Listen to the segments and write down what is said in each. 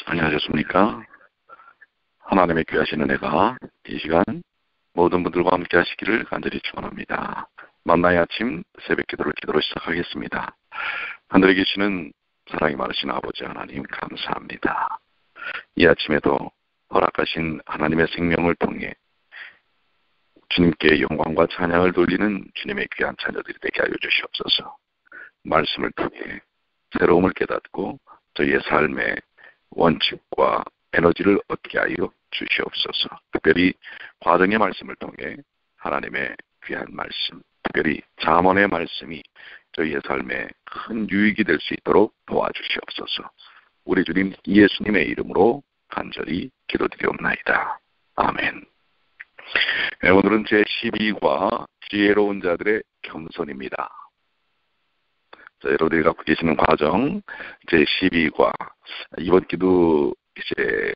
안녕하셨습니까? 하나님의 귀하신 은혜가 이 시간 모든 분들과 함께 하시기를 간절히 축원합니다. 만나의 아침 새벽 기도로 시작하겠습니다. 하늘에 계시는 사랑이 많으신 아버지 하나님 감사합니다. 이 아침에도 허락하신 하나님의 생명을 통해 주님께 영광과 찬양을 돌리는 주님의 귀한 자녀들이 되게 하여 주시옵소서. 말씀을 통해 새로움을 깨닫고 저희의 삶의 원칙과 에너지를 얻게 하여 주시옵소서. 특별히 과정의 말씀을 통해 하나님의 귀한 말씀, 특별히 잠언의 말씀이 저희의 삶에 큰 유익이 될 수 있도록 도와주시옵소서. 우리 주님 예수님의 이름으로 간절히 기도드리옵나이다. 아멘. 오늘은 제12과 지혜로운 자들의 겸손입니다. 자, 여러분들이 갖고 계시는 과정 제12과 이번 기도 이제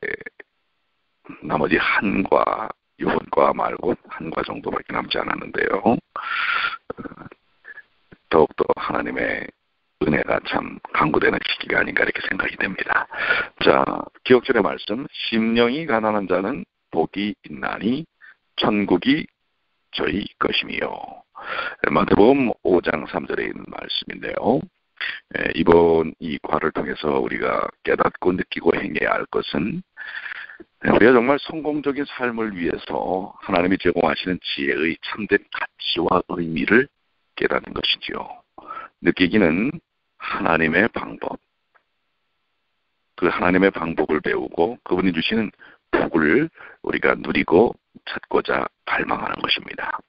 나머지 한과 이번 과 말고 한과 정도밖에 남지 않았는데요. 더욱더 하나님의 은혜가 참 강구되는 시기가 아닌가 이렇게 생각이 됩니다. 자, 기억절의 말씀, 심령이 가난한 자는 복이 있나니 천국이 저희 것이며. 마태복음 5장 3절에 있는 말씀인데요. 이번 이 과를 통해서 우리가 깨닫고 느끼고 행해야 할 것은 우리가 정말 성공적인 삶을 위해서 하나님이 제공하시는 지혜의 참된 가치와 의미를 깨닫는 것이지요. 느끼기는 하나님의 방법, 그 하나님의 방법을 배우고 그분이 주시는 복을 우리가 누리고 찾고자 갈망하는 것입니다.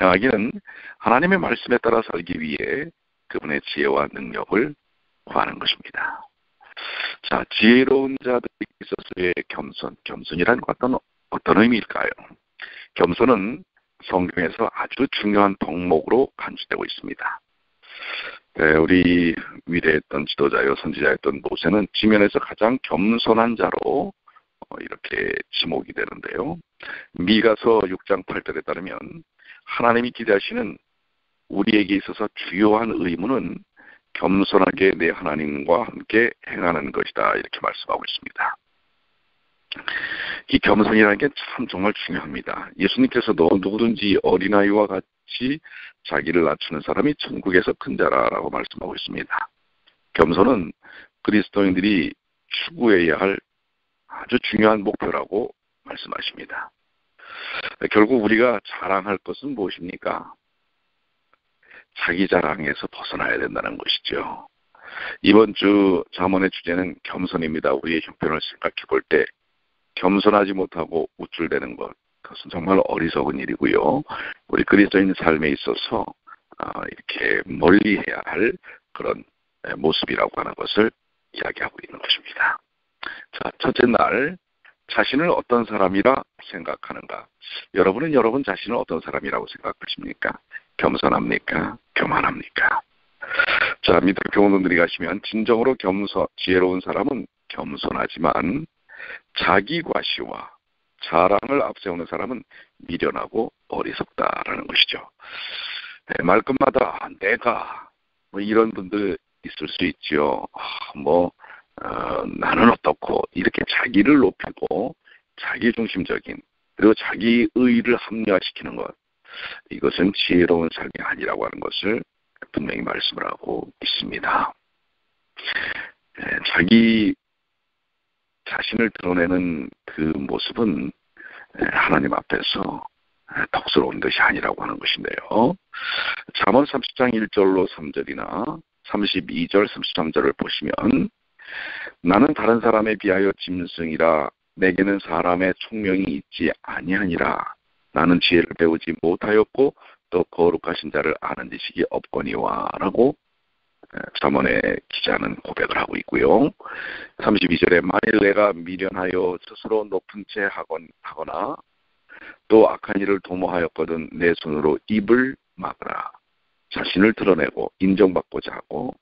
행하기는 하나님의 말씀에 따라 살기 위해 그분의 지혜와 능력을 구하는 것입니다. 자, 지혜로운 자들이 있어서의 겸손이란 어떤 의미일까요? 겸손은 성경에서 아주 중요한 덕목으로 간주되고 있습니다. 우리 위대했던 지도자요 선지자였던 모세는 지면에서 가장 겸손한 자로 이렇게 지목이 되는데요. 미가서 6장 8절에 따르면 하나님이 기대하시는 우리에게 있어서 주요한 의무는 겸손하게 내 하나님과 함께 행하는 것이다 이렇게 말씀하고 있습니다. 이 겸손이라는 게 참 정말 중요합니다. 예수님께서도 누구든지 어린아이와 같이 자기를 낮추는 사람이 천국에서 큰 자라라고 말씀하고 있습니다. 겸손은 그리스도인들이 추구해야 할 아주 중요한 목표라고 말씀하십니다. 결국 우리가 자랑할 것은 무엇입니까? 자기 자랑에서 벗어나야 된다는 것이죠. 이번 주 잠언의 주제는 겸손입니다. 우리의 형편을 생각해 볼 때 겸손하지 못하고 우쭐대는 것, 그것은 정말 어리석은 일이고요. 우리 그리스도인 삶에 있어서 이렇게 멀리해야 할 그런 모습이라고 하는 것을 이야기하고 있는 것입니다. 자, 첫째 날 자신을 어떤 사람이라 생각하는가? 여러분은 여러분 자신을 어떤 사람이라고 생각하십니까? 겸손합니까? 교만합니까? 자, 밑에 교훈들이 가시면 진정으로 지혜로운 사람은 겸손하지만 자기 과시와 자랑을 앞세우는 사람은 미련하고 어리석다라는 것이죠. 말끝마다 내가 이런 분들 있을 수 있죠. 나는 어떻고 이렇게 자기를 높이고 자기중심적인 그리고 자기 의의를 합리화시키는 것, 이것은 지혜로운 삶이 아니라고 하는 것을 분명히 말씀을 하고 있습니다. 자기 자신을 드러내는 그 모습은 하나님 앞에서 덕스러운 것이 아니라고 하는 것인데요. 잠언 30장 1절로 3절이나 32절 33절을 보시면 나는 다른 사람에 비하여 짐승이라 내게는 사람의 총명이 있지 아니하니라. 나는 지혜를 배우지 못하였고 또 거룩하신 자를 아는 지식이 없거니와 라고 잠언의 기자는 고백을 하고 있고요. 32절에 만일 내가 미련하여 스스로 높은 채 하거나 또 악한 일을 도모하였거든 내 손으로 입을 막으라. 자신을 드러내고 인정받고자 하고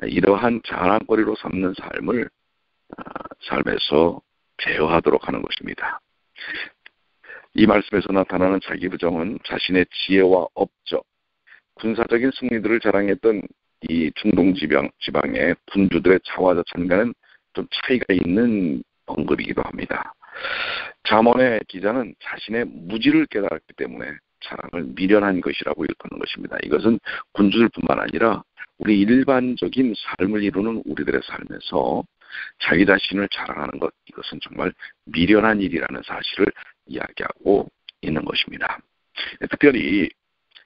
이러한 자랑거리로 삼는 삶을 삶에서 제어하도록 하는 것입니다. 이 말씀에서 나타나는 자기 부정은 자신의 지혜와 업적, 군사적인 승리들을 자랑했던 이 중동 지방의 군주들의 자화자찬과는 좀 차이가 있는 언급이기도 합니다. 잠언의 기자는 자신의 무지를 깨달았기 때문에 자랑을 미련한 것이라고 일컫는 것입니다. 이것은 군주들뿐만 아니라 우리 일반적인 삶을 이루는 우리들의 삶에서 자기 자신을 자랑하는 것, 이것은 정말 미련한 일이라는 사실을 이야기하고 있는 것입니다. 특별히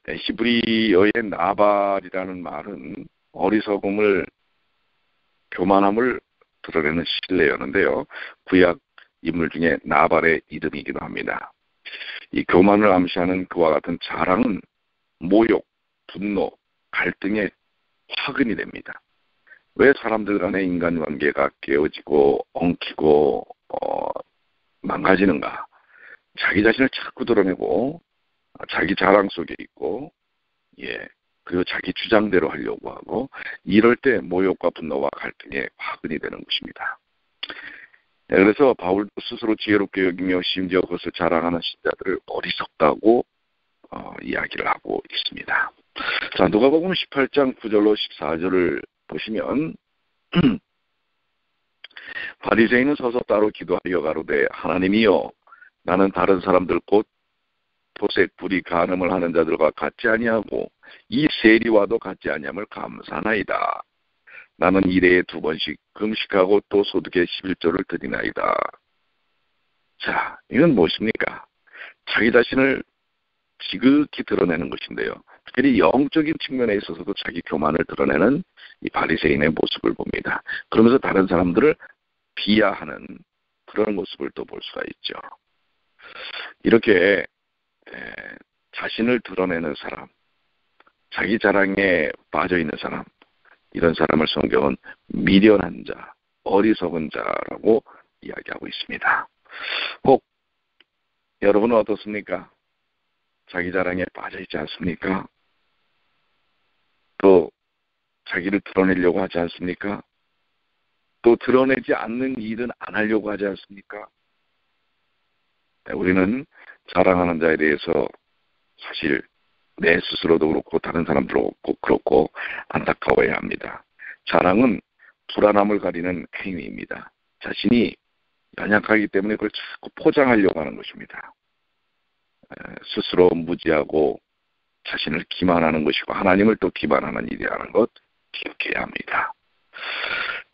히브리어의 나발이라는 말은 어리석음을, 교만함을 드러내는 실내였는데요. 구약 인물 중에 나발의 이름이기도 합니다. 이 교만을 암시하는 그와 같은 자랑은 모욕, 분노, 갈등의 화근이 됩니다. 왜 사람들 간의 인간관계가 깨어지고 엉키고 망가지는가? 자기 자신을 자꾸 드러내고 자기 자랑 속에 있고, 그리고 자기 주장대로 하려고 하고, 이럴 때 모욕과 분노와 갈등의 화근이 되는 것입니다. 그래서 바울도 스스로 지혜롭게 여기며 심지어 그것을 자랑하는 신자들을 어리석다고 이야기를 하고 있습니다. 자, 누가복음 18장 9절로 14절을 보시면 바리새인은 서서 따로 기도하여 가로되 하나님이여, 나는 다른 사람들 곧 도색, 불의, 간음을 하는 자들과 같지 아니하고 이 세리와도 같지 아니함을 감사하나이다. 나는 일해에 2번씩 금식하고 또 소득의 11조를 드리나이다. 자, 이건 무엇입니까? 자기 자신을 지극히 드러내는 것인데요. 특히 영적인 측면에 있어서도 자기 교만을 드러내는 이 바리새인의 모습을 봅니다. 그러면서 다른 사람들을 비하하는 그런 모습을 또 볼 수가 있죠. 이렇게 자신을 드러내는 사람, 자기 자랑에 빠져있는 사람, 이런 사람을 성경은 미련한 자, 어리석은 자라고 이야기하고 있습니다. 혹 여러분은 어떻습니까? 자기 자랑에 빠져있지 않습니까? 또 자기를 드러내려고 하지 않습니까? 또 드러내지 않는 일은 안 하려고 하지 않습니까? 우리는 자랑하는 자에 대해서 사실 내 스스로도 그렇고 다른 사람들도 그렇고 안타까워야 합니다. 자랑은 불안함을 가리는 행위입니다. 자신이 연약하기 때문에 그걸 자꾸 포장하려고 하는 것입니다. 스스로 무지하고 자신을 기만하는 것이고 하나님을 또 기만하는 일이라는 것 기억해야 합니다.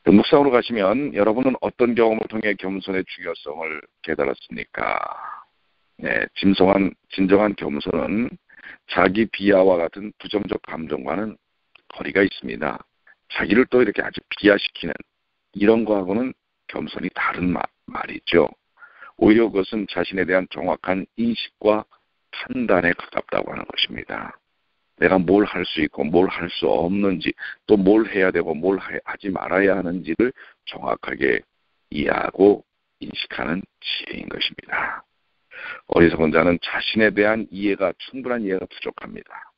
묵상으로 가시면 여러분은 어떤 경험을 통해 겸손의 중요성을 깨달았습니까? 진정한 겸손은 자기 비하와 같은 부정적 감정과는 거리가 있습니다. 자기를 또 이렇게 아주 비하시키는 이런 거하고는 겸손이 다른 말이죠. 오히려 그것은 자신에 대한 정확한 인식과 판단에 가깝다고 하는 것입니다. 내가 뭘 할 수 있고 뭘 할 수 없는지, 또 뭘 해야 되고 뭘 하지 말아야 하는지를 정확하게 이해하고 인식하는 지혜인 것입니다. 어리석은 자는 자신에 대한 충분한 이해가 부족합니다.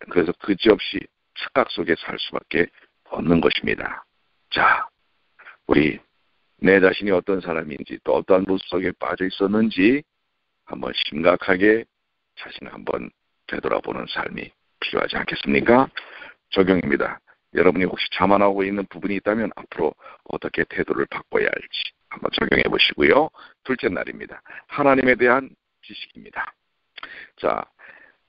그래서 그지없이 착각 속에 살 수밖에 없는 것입니다. 자, 우리 내 자신이 어떤 사람인지 또 어떠한 모습 속에 빠져 있었는지 한번 심각하게 자신을 한번 되돌아보는 삶이 필요하지 않겠습니까? 적용입니다. 여러분이 혹시 자만하고 있는 부분이 있다면 앞으로 어떻게 태도를 바꿔야 할지 한번 적용해 보시고요. 둘째 날입니다. 하나님에 대한 지식입니다. 자,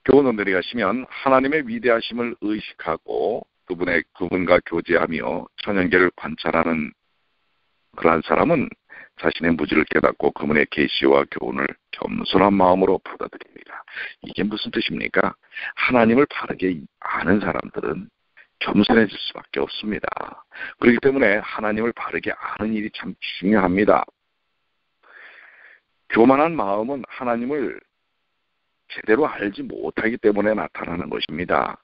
교훈을 내려가시면 하나님의 위대하심을 의식하고 그분과 교제하며 천연계를 관찰하는 그러한 사람은 자신의 무지를 깨닫고 그분의 계시와 교훈을 겸손한 마음으로 받아들입니다. 이게 무슨 뜻입니까? 하나님을 바르게 아는 사람들은 겸손해질 수밖에 없습니다. 그렇기 때문에 하나님을 바르게 아는 일이 참 중요합니다. 교만한 마음은 하나님을 제대로 알지 못하기 때문에 나타나는 것입니다.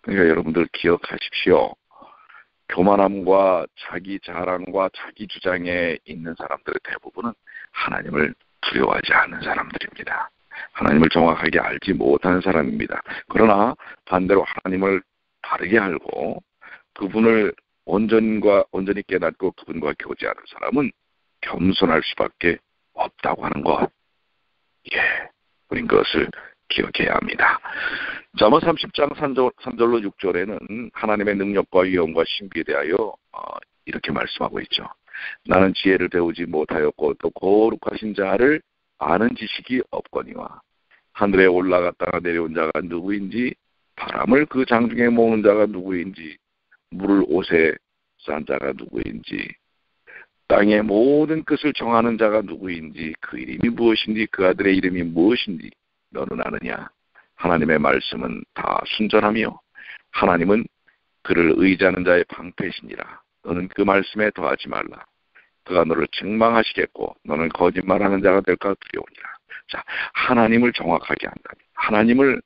그러니까 여러분들 기억하십시오. 교만함과 자기 자랑과 자기 주장에 있는 사람들의 대부분은 하나님을 두려워하지 않는 사람들입니다. 하나님을 정확하게 알지 못하는 사람입니다. 그러나 반대로 하나님을 바르게 알고 그분을 온전히 깨닫고 그분과 교제하는 사람은 겸손할 수밖에 없다고 하는 것. 우린 그것을 기억해야 합니다. 잠언 30장 3절로 6절에는 하나님의 능력과 위엄과 신비에 대하여 이렇게 말씀하고 있죠. 나는 지혜를 배우지 못하였고 또 거룩하신 자를 아는 지식이 없거니와 하늘에 올라갔다가 내려온 자가 누구인지 바람을 그 장중에 모으는 자가 누구인지 물을 옷에 싼 자가 누구인지 땅의 모든 끝을 정하는 자가 누구인지 그 이름이 무엇인지 그 아들의 이름이 무엇인지 너는 아느냐. 하나님의 말씀은 다 순전하며 하나님은 그를 의지하는 자의 방패시니라. 너는 그 말씀에 더하지 말라. 그가 너를 책망하시겠고 너는 거짓말하는 자가 될까 두려우니라. 자, 하나님을 정확하게 한다면 하나님을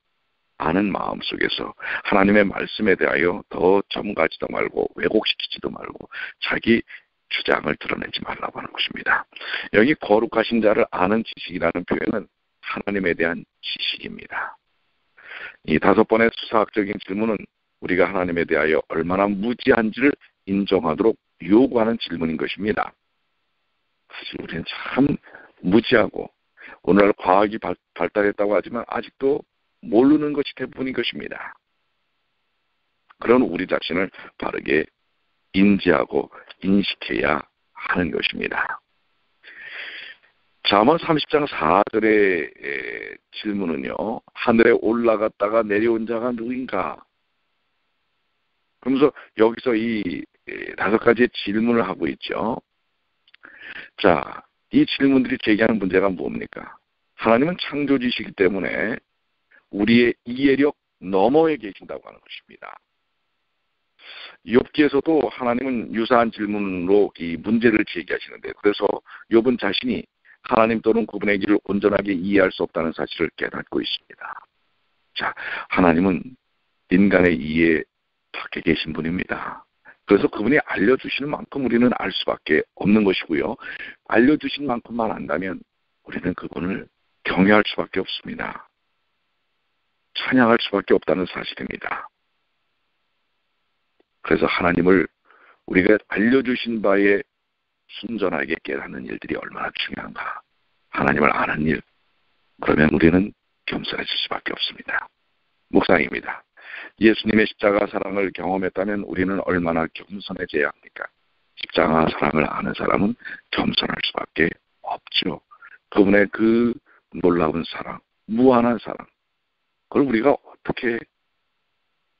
아는 마음 속에서 하나님의 말씀에 대하여 더 점가지도 말고 왜곡시키지도 말고 자기 주장을 드러내지 말라고 하는 것입니다. 여기 거룩하신 자를 아는 지식이라는 표현은 하나님에 대한 지식입니다. 이 5번의 수사학적인 질문은 우리가 하나님에 대하여 얼마나 무지한지를 인정하도록 요구하는 질문인 것입니다. 사실 우리는 참 무지하고 오늘날 과학이 발달했다고 하지만 아직도 모르는 것이 대부분인 것입니다. 그런 우리 자신을 바르게 인지하고 인식해야 하는 것입니다. 잠언 30장 4절의 질문은요. 하늘에 올라갔다가 내려온 자가 누구인가? 그러면서 여기서 이 5가지의 질문을 하고 있죠. 자, 이 질문들이 제기하는 문제가 뭡니까? 하나님은 창조주시기 때문에 우리의 이해력 너머에 계신다고 하는 것입니다. 욥기에서도 하나님은 유사한 질문으로 이 문제를 제기하시는데 그래서 욥은 자신이 하나님 또는 그분의 길을 온전하게 이해할 수 없다는 사실을 깨닫고 있습니다. 자, 하나님은 인간의 이해 밖에 계신 분입니다. 그래서 그분이 알려주시는 만큼 우리는 알 수밖에 없는 것이고요. 알려주신 만큼만 안다면 우리는 그분을 경외할 수밖에 없습니다. 찬양할 수밖에 없다는 사실입니다. 그래서 하나님을 우리가 알려주신 바에 순전하게 깨닫는 일들이 얼마나 중요한가. 하나님을 아는 일. 그러면 우리는 겸손해질 수밖에 없습니다. 묵상입니다. 예수님의 십자가 사랑을 경험했다면 우리는 얼마나 겸손해져야 합니까? 십자가 사랑을 아는 사람은 겸손할 수밖에 없죠. 그분의 그 놀라운 사랑, 무한한 사랑. 그걸 우리가 어떻게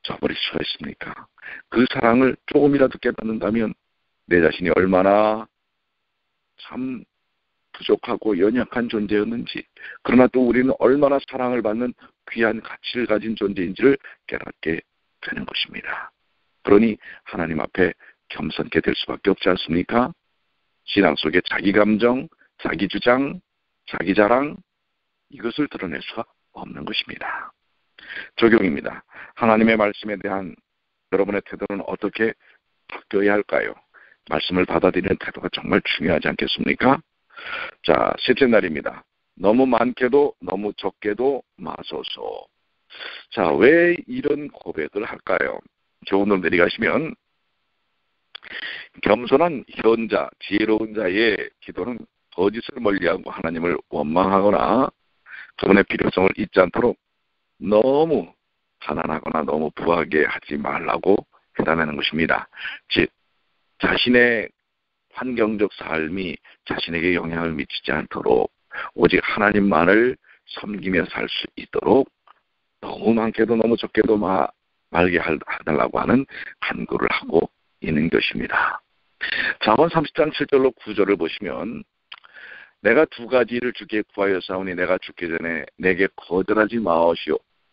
저버릴 수가 있습니까? 그 사랑을 조금이라도 깨닫는다면 내 자신이 얼마나 참 부족하고 연약한 존재였는지, 그러나 또 우리는 얼마나 사랑을 받는 귀한 가치를 가진 존재인지를 깨닫게 되는 것입니다. 그러니 하나님 앞에 겸손케 될 수밖에 없지 않습니까? 신앙 속에 자기 감정, 자기 주장, 자기 자랑, 이것을 드러낼 수가 없는 것입니다. 적용입니다. 하나님의 말씀에 대한 여러분의 태도는 어떻게 바뀌어야 할까요? 말씀을 받아들이는 태도가 정말 중요하지 않겠습니까? 자, 셋째 날입니다. 너무 많게도 너무 적게도 마소서. 자, 왜 이런 고백을 할까요? 교훈을 내려가시면 겸손한 현자, 지혜로운 자의 기도는 거짓을 멀리하고 하나님을 원망하거나 그분의 필요성을 잊지 않도록 너무 가난하거나 너무 부하게 하지 말라고 해달라는 것입니다. 즉, 자신의 환경적 삶이 자신에게 영향을 미치지 않도록 오직 하나님만을 섬기며 살 수 있도록 너무 많게도 너무 적게도 말게 해달라고 하는 간구를 하고 있는 것입니다. 잠언 30장 7절로 9절을 보시면 내가 2가지를 주께 구하였사오니 내가 죽기 전에 내게 거절하지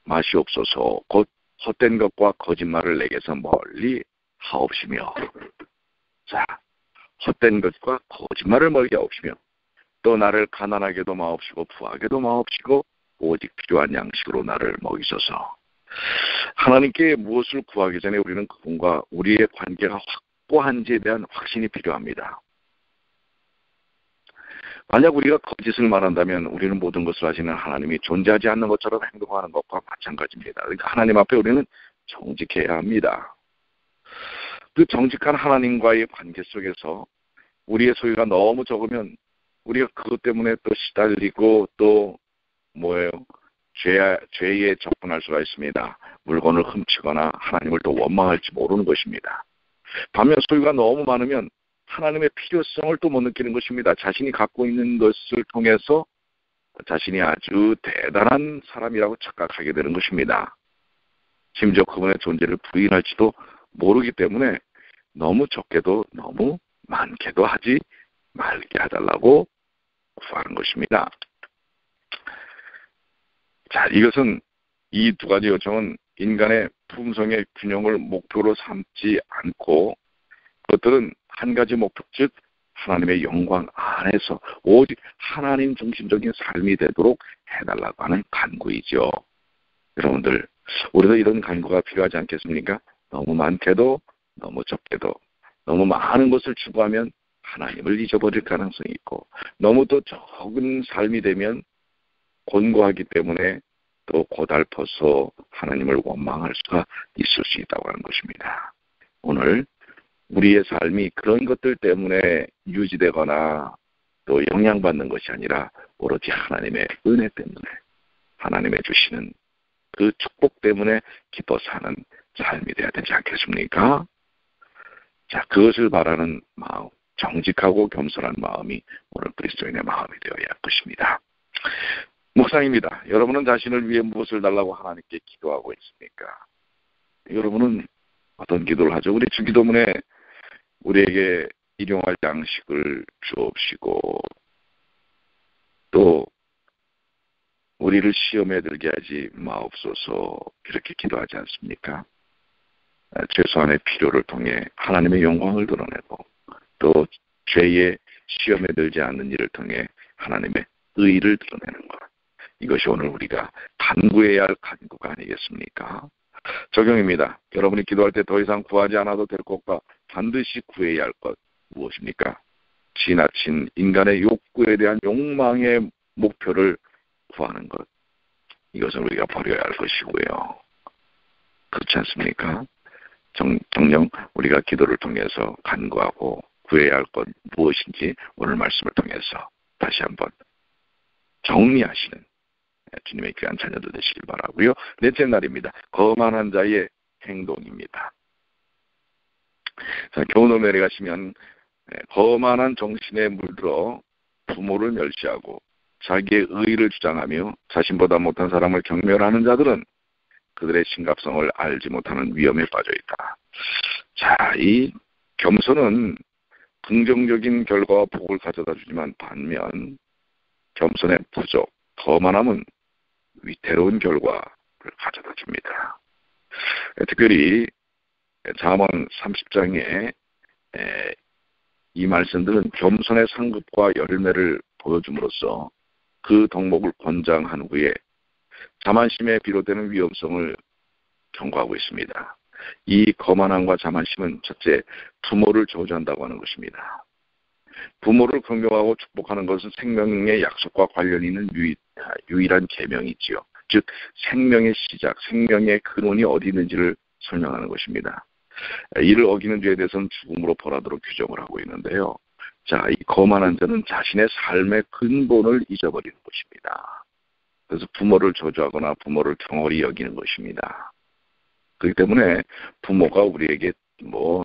마시옵소서. 곧 헛된 것과 거짓말을 내게서 멀리 하옵시며. 자, 헛된 것과 거짓말을 멀게 하옵시며 또 나를 가난하게도 마옵시고 부하게도 마옵시고 오직 필요한 양식으로 나를 먹이소서. 하나님께 무엇을 구하기 전에 우리는 그분과 우리의 관계가 확고한지에 대한 확신이 필요합니다. 만약 우리가 거짓을 말한다면 우리는 모든 것을 하시는 하나님이 존재하지 않는 것처럼 행동하는 것과 마찬가지입니다. 그러니까 하나님 앞에 우리는 정직해야 합니다. 그 정직한 하나님과의 관계 속에서 우리의 소유가 너무 적으면 우리가 그것 때문에 또 시달리고 또 죄에 접근할 수가 있습니다. 물건을 훔치거나 하나님을 또 원망할지 모르는 것입니다. 반면 소유가 너무 많으면 하나님의 필요성을 또 못 느끼는 것입니다. 자신이 갖고 있는 것을 통해서 자신이 아주 대단한 사람이라고 착각하게 되는 것입니다. 심지어 그분의 존재를 부인할지도 모르기 때문에 너무 적게도 너무 많게도 하지 말게 해달라고 구하는 것입니다. 자, 이것은 이 두 가지 요청은 인간의 품성의 균형을 목표로 삼지 않고 그것들은 한 가지 목표, 즉 하나님의 영광 안에서 오직 하나님 중심적인 삶이 되도록 해달라고 하는 간구이죠. 여러분들, 우리도 이런 간구가 필요하지 않겠습니까? 너무 많게도 너무 적게도 너무 많은 것을 추구하면 하나님을 잊어버릴 가능성이 있고 너무 또 적은 삶이 되면 곤고하기 때문에 또 고달퍼서 하나님을 원망할 수가 있을 수 있다고 하는 것입니다. 오늘 우리의 삶이 그런 것들 때문에 유지되거나 또 영향받는 것이 아니라 오로지 하나님의 은혜 때문에 하나님의 주시는 그 축복 때문에 기뻐 사는 삶이 되어야 되지 않겠습니까? 자, 그것을 바라는 마음, 정직하고 겸손한 마음이 오늘 그리스도인의 마음이 되어야 할 것입니다. 묵상입니다. 여러분은 자신을 위해 무엇을 달라고 하나님께 기도하고 있습니까? 여러분은 어떤 기도를 하죠? 우리 주기도문에 우리에게 일용할 양식을 주옵시고 또 우리를 시험에 들게 하지 마옵소서 이렇게 기도하지 않습니까? 최소한의 필요를 통해 하나님의 영광을 드러내고 또 죄의 시험에 들지 않는 일을 통해 하나님의 의의를 드러내는 것. 이것이 오늘 우리가 간구해야 할 간구가 아니겠습니까? 적용입니다. 여러분이 기도할 때 더 이상 구하지 않아도 될 것과 반드시 구해야 할 것 무엇입니까? 지나친 인간의 욕구에 대한 욕망의 목표를 구하는 것. 이것을 우리가 버려야 할 것이고요. 그렇지 않습니까? 정녕 우리가 기도를 통해서 간구하고 구해야 할 것 무엇인지 오늘 말씀을 통해서 다시 한번 정리하시는 주님의 귀한 자녀들 되시길 바라고요. 넷째 날입니다. 거만한 자의 행동입니다. 자, 교훈을 내려가시면 거만한 정신에 물들어 부모를 멸시하고 자기의 의의를 주장하며 자신보다 못한 사람을 경멸하는 자들은 그들의 심각성을 알지 못하는 위험에 빠져 있다. 자, 이 겸손은 긍정적인 결과와 복을 가져다 주지만 반면 겸손의 부족, 거만함은 위태로운 결과를 가져다 줍니다. 특별히 잠언 30장에 이 말씀들은 겸손의 상급과 열매를 보여줌으로써 그 덕목을 권장한 후에 자만심에 비롯되는 위험성을 경고하고 있습니다. 이 거만함과 자만심은 첫째, 부모를 저주한다고 하는 것입니다. 부모를 긍정하고 축복하는 것은 생명의 약속과 관련이 있는 유일한 계명이지요. 즉 생명의 시작, 생명의 근원이 어디 있는지를 설명하는 것입니다. 이를 어기는 죄에 대해서는 죽음으로 벌하도록 규정을 하고 있는데요. 자, 이 거만한 자는 자신의 삶의 근본을 잊어버리는 것입니다. 그래서 부모를 저주하거나 부모를 경홀히 여기는 것입니다. 그렇기 때문에 부모가 우리에게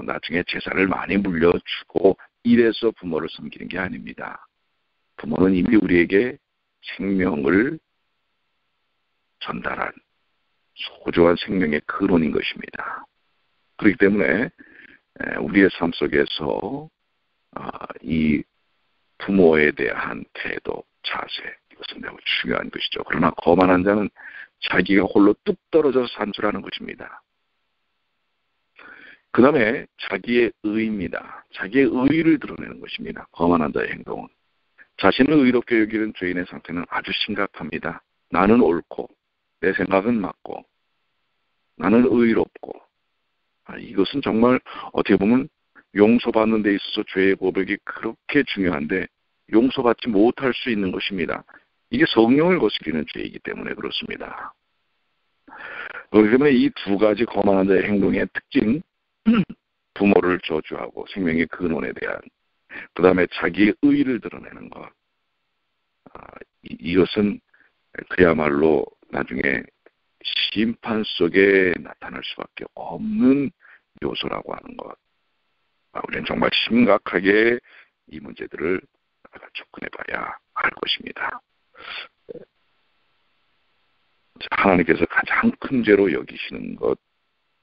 나중에 재산을 많이 물려주고 이래서 부모를 섬기는 게 아닙니다. 부모는 이미 우리에게 생명을 전달한 소중한 생명의 근원인 것입니다. 그렇기 때문에 우리의 삶 속에서 이 부모에 대한 태도, 자세, 이것은 매우 중요한 것이죠. 그러나 거만한 자는 자기가 홀로 뚝 떨어져서 산출하는 것입니다. 그 다음에 자기의 의입니다. 자기의 의의를 드러내는 것입니다. 거만한 자의 행동은. 자신을 의롭게 여기는 죄인의 상태는 아주 심각합니다. 나는 옳고 내 생각은 맞고 나는 의롭고 이것은 정말 어떻게 보면 용서받는 데 있어서 죄의 고백이 그렇게 중요한데 용서받지 못할 수 있는 것입니다. 이게 성령을 거스리는 죄이기 때문에 그렇습니다. 그렇기 때문에 이 두 가지 거만한 자의 행동의 특징, 부모를 저주하고 생명의 근원에 대한, 그 다음에 자기의 의의를 드러내는 것, 이것은 그야말로 나중에 심판 속에 나타날 수밖에 없는 요소라고 하는 것. 우리는 정말 심각하게 이 문제들을 접근해봐야 할 것입니다. 하나님께서 가장 큰 죄로 여기시는 것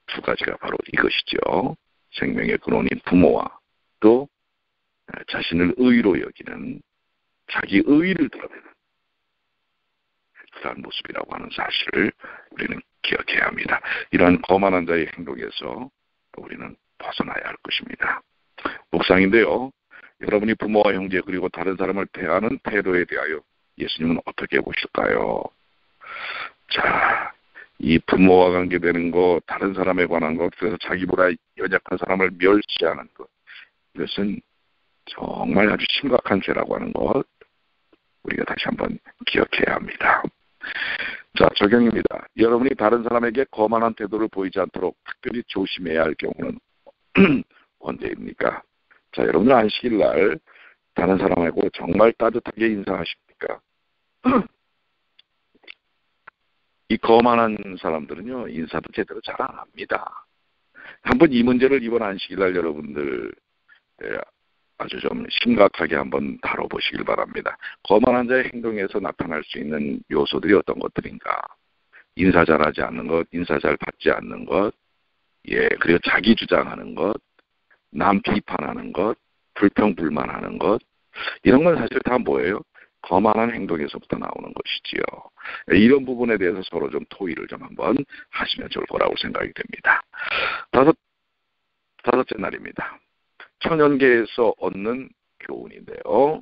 두 가지가 바로 이것이죠. 생명의 근원인 부모와 또 자신을 의로 여기는 자기 의의를 드러내는 그러한 모습이라고 하는 사실을 우리는 기억해야 합니다. 이러한 거만한 자의 행동에서 우리는 벗어나야 할 것입니다. 묵상인데요. 여러분이 부모와 형제 그리고 다른 사람을 대하는 태도에 대하여 예수님은 어떻게 보실까요? 자, 이 부모와 관계되는 것, 다른 사람에 관한 것, 그래서 자기보다 연약한 사람을 멸시하는 것, 이것은 정말 아주 심각한 죄라고 하는 것 우리가 다시 한번 기억해야 합니다. 자, 적용입니다. 여러분이 다른 사람에게 거만한 태도를 보이지 않도록 특별히 조심해야 할 경우는 언제입니까? 자, 여러분들 안식일 날 다른 사람하고 정말 따뜻하게 인사하십니까? 이 거만한 사람들은요, 인사도 제대로 잘 안 합니다. 한번 이 문제를 이번 안식일 날 여러분들 아주 좀 심각하게 한번 다뤄보시길 바랍니다. 거만한 자의 행동에서 나타날 수 있는 요소들이 어떤 것들인가? 인사 잘하지 않는 것, 인사 잘 받지 않는 것, 그리고 자기 주장하는 것, 남 비판하는 것, 불평불만하는 것, 이런 건 사실 다 뭐예요? 거만한 행동에서부터 나오는 것이지요. 이런 부분에 대해서 서로 좀 토의를 좀 한번 하시면 좋을 거라고 생각이 됩니다. 다섯째 날입니다. 천연계에서 얻는 교훈인데요.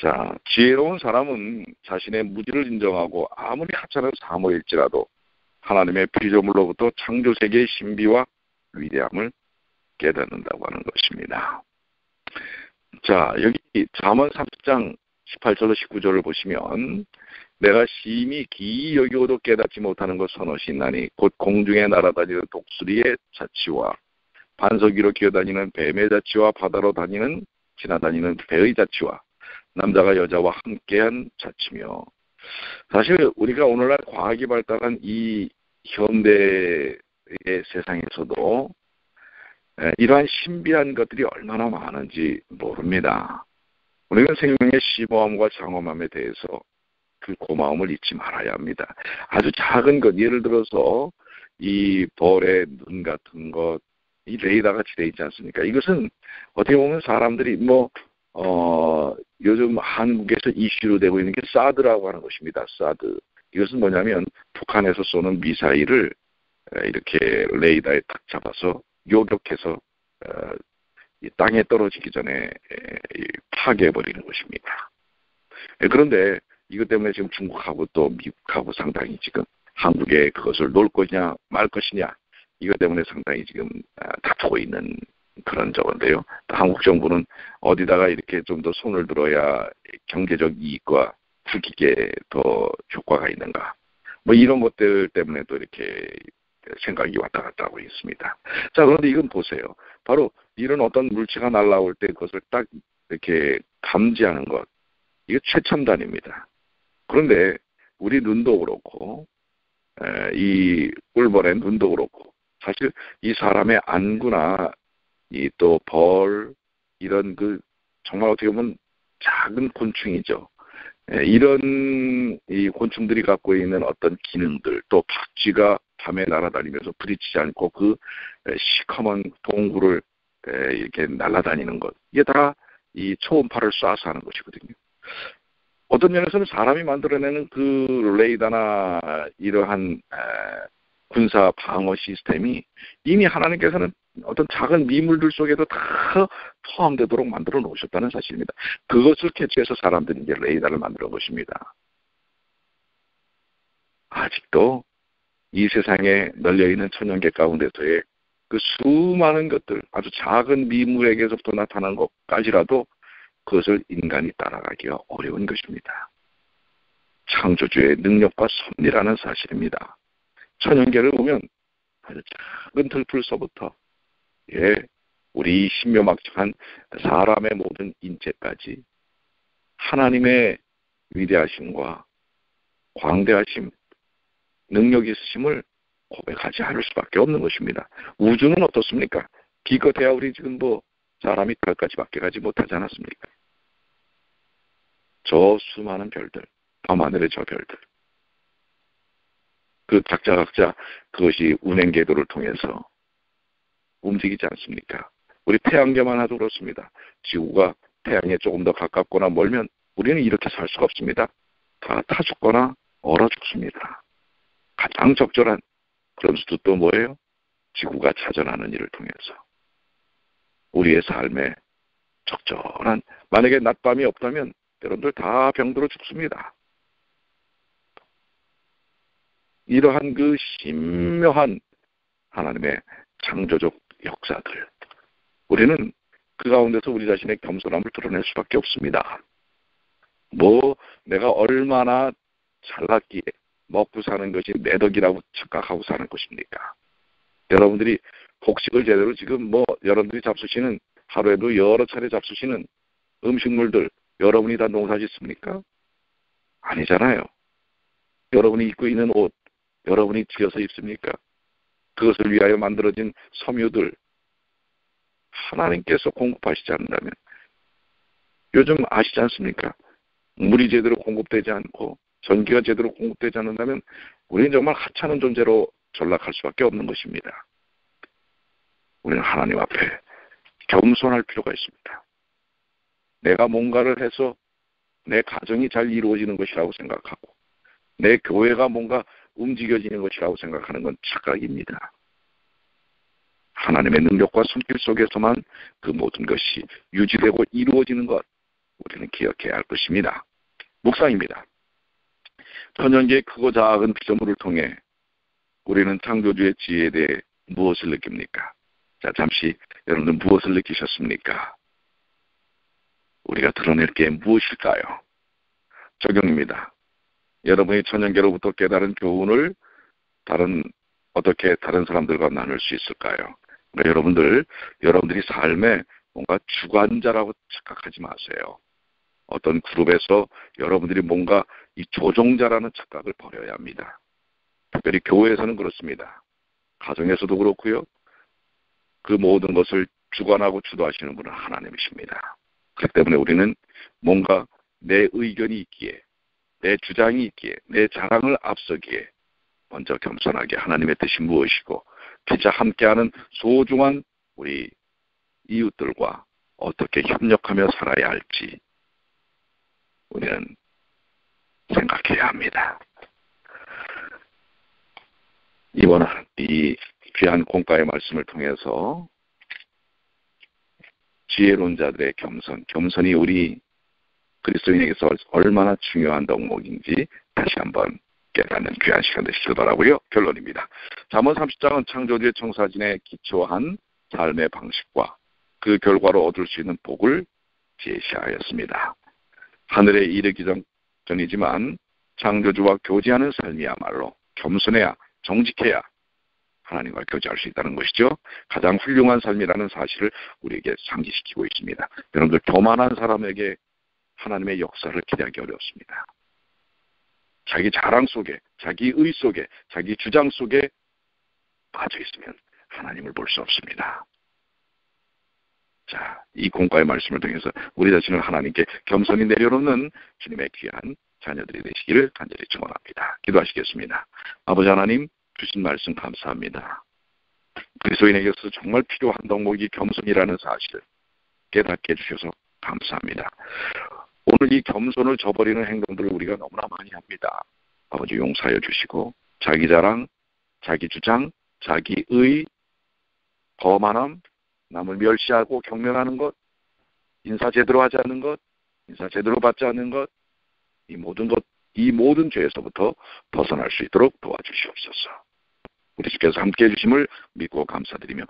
자, 지혜로운 사람은 자신의 무지를 인정하고 아무리 하찮은 사물일지라도 하나님의 피조물로부터 창조세계의 신비와 위대함을 깨닫는다고 하는 것입니다. 자, 여기 잠언 30장 18절로 19절을 보시면 내가 심히 기이 여기고도 깨닫지 못하는 것 서너시 있나니 곧 공중에 날아다니는 독수리의 자치와 반석 위로 기어다니는 뱀의 자치와 바다로 지나다니는 배의 자치와 남자가 여자와 함께한 자치며, 사실 우리가 오늘날 과학이 발달한 이 현대의 세상에서도 이러한 신비한 것들이 얼마나 많은지 모릅니다. 우리는 생명의 심오함과 장엄함에 대해서 그 고마움을 잊지 말아야 합니다. 아주 작은 것, 예를 들어서 이 벌의 눈 같은 것, 이 레이더 같이 되어 있지 않습니까? 이것은 어떻게 보면 사람들이 요즘 한국에서 이슈로 되고 있는 게 사드라고 하는 것입니다. 사드. 이것은 뭐냐면 북한에서 쏘는 미사일을 이렇게 레이더에 딱 잡아서 요격해서 이 땅에 떨어지기 전에 파괴해버리는 것입니다. 그런데 이것 때문에 지금 중국하고 또 미국하고 상당히 지금 한국에 그것을 놓을 것이냐 말 것이냐, 이것 때문에 상당히 지금 다투고 있는 그런 저건데요. 한국 정부는 어디다가 이렇게 좀 더 손을 들어야 경제적 이익과 국익에 더 효과가 있는가, 뭐 이런 것들 때문에 또 이렇게 생각이 왔다 갔다 하고 있습니다. 자, 그런데 이건 보세요. 바로 이런 어떤 물체가 날아올 때 그것을 딱 이렇게 감지하는 것, 이거 최첨단입니다. 그런데 우리 눈도 그렇고 이 꿀벌의 눈도 그렇고 사실 이 사람의 안구나 이 또 벌, 이런 그 정말 어떻게 보면 작은 곤충이죠. 이런 이 곤충들이 갖고 있는 어떤 기능들, 또 박쥐가 밤에 날아다니면서 부딪히지 않고 그 시커먼 동굴을 이렇게 날아다니는 것, 이게 다 이 초음파를 쏴서 하는 것이거든요. 어떤 면에서는 사람이 만들어내는 그 레이더나 이러한 군사 방어 시스템이 이미 하나님께서는 어떤 작은 미물들 속에도 다 포함되도록 만들어 놓으셨다는 사실입니다. 그것을 캐치해서 사람들이 이제 레이더를 만들어 것입니다. 아직도 이 세상에 널려있는 천연계 가운데서의 그 수많은 것들, 아주 작은 미물에게서부터 나타난 것까지라도 그것을 인간이 따라가기가 어려운 것입니다. 창조주의 능력과 섭리라는 사실입니다. 천연계를 보면 아주 작은 들풀서부터 우리 신묘막측한 사람의 모든 인체까지 하나님의 위대하심과 광대하심, 능력 있으심을 고백하지 않을 수밖에 없는 것입니다. 우주는 어떻습니까? 기껏해야 우리 지금 사람이 달까지 밖에 가지 못하지 않았습니까? 저 수많은 별들, 밤하늘의 저 별들, 그 각자 그것이 운행 궤도를 통해서 움직이지 않습니까? 우리 태양계만 해도 그렇습니다. 지구가 태양에 조금 더 가깝거나 멀면 우리는 이렇게 살 수가 없습니다. 다 타 죽거나 얼어 죽습니다. 가장 적절한 그런 수도 또 뭐예요? 지구가 자전하는 일을 통해서 우리의 삶에 적절한, 만약에 낮밤이 없다면 여러분들 다 병들어 죽습니다. 이러한 그 신묘한 하나님의 창조적 역사들, 우리는 그 가운데서 우리 자신의 겸손함을 드러낼 수밖에 없습니다. 내가 얼마나 잘났기에 먹고 사는 것이 내 덕이라고 착각하고 사는 것입니까? 여러분들이 곡식을 제대로 지금 여러분들이 잡수시는, 하루에도 여러 차례 잡수시는 음식물들 여러분이 다 농사 짓습니까? 아니잖아요. 여러분이 입고 있는 옷 여러분이 지어서 입습니까? 그것을 위하여 만들어진 섬유들 하나님께서 공급하시지 않는다면, 요즘 아시지 않습니까? 물이 제대로 공급되지 않고 전기가 제대로 공급되지 않는다면 우리는 정말 하찮은 존재로 전락할 수밖에 없는 것입니다. 우리는 하나님 앞에 겸손할 필요가 있습니다. 내가 뭔가를 해서 내 가정이 잘 이루어지는 것이라고 생각하고 내 교회가 뭔가 움직여지는 것이라고 생각하는 건 착각입니다. 하나님의 능력과 손길 속에서만 그 모든 것이 유지되고 이루어지는 것, 우리는 기억해야 할 것입니다. 묵상입니다. 천연계의 크고 작은 피조물을 통해 우리는 창조주의 지혜에 대해 무엇을 느낍니까? 자, 잠시 여러분들 무엇을 느끼셨습니까? 우리가 드러낼 게 무엇일까요? 적용입니다. 여러분이 천연계로부터 깨달은 교훈을 어떻게 다른 사람들과 나눌 수 있을까요? 그러니까 여러분들이 삶에 뭔가 주관자라고 착각하지 마세요. 어떤 그룹에서 여러분들이 뭔가 이 조종자라는 착각을 버려야 합니다. 특별히 교회에서는 그렇습니다. 가정에서도 그렇고요. 그 모든 것을 주관하고 주도하시는 분은 하나님이십니다. 그렇기 때문에 우리는 뭔가 내 의견이 있기에, 내 주장이 있기에, 내 자랑을 앞서기에 먼저 겸손하게 하나님의 뜻이 무엇이고 피자 함께하는 소중한 우리 이웃들과 어떻게 협력하며 살아야 할지 우리는 생각해야 합니다. 이번 이 귀한 공과의 말씀을 통해서 지혜로운 자들의 겸손이 우리 그리스도인에게서 얼마나 중요한 덕목인지 다시 한번 깨닫는 귀한 시간 되시길 바라고요. 결론입니다. 잠언 30장은 창조주의 청사진에 기초한 삶의 방식과 그 결과로 얻을 수 있는 복을 제시하였습니다. 하늘에 이르기 전이지만 창조주와 교제하는 삶이야말로 겸손해야, 정직해야 하나님과 교제할 수 있다는 것이죠. 가장 훌륭한 삶이라는 사실을 우리에게 상기시키고 있습니다. 여러분들, 교만한 사람에게 하나님의 역사를 기대하기 어렵습니다. 자기 자랑 속에, 자기 의 속에, 자기 주장 속에 빠져 있으면 하나님을 볼 수 없습니다. 자, 이 공과의 말씀을 통해서 우리 자신을 하나님께 겸손히 내려놓는 주님의 귀한 자녀들이 되시기를 간절히 축원합니다. 기도하시겠습니다. 아버지 하나님, 주신 말씀 감사합니다. 그리스도인에게서 정말 필요한 덕목이 겸손이라는 사실을 깨닫게 해주셔서 감사합니다. 오늘 이 겸손을 저버리는 행동들을 우리가 너무나 많이 합니다. 아버지 용서하여 주시고 자기 자랑, 자기 주장, 자기 의, 거만함, 남을 멸시하고 경멸하는 것, 인사 제대로 하지 않는 것, 인사 제대로 받지 않는 것, 이 모든 죄에서부터 벗어날 수 있도록 도와주시옵소서. 우리 주께서 함께해 주심을 믿고 감사드리며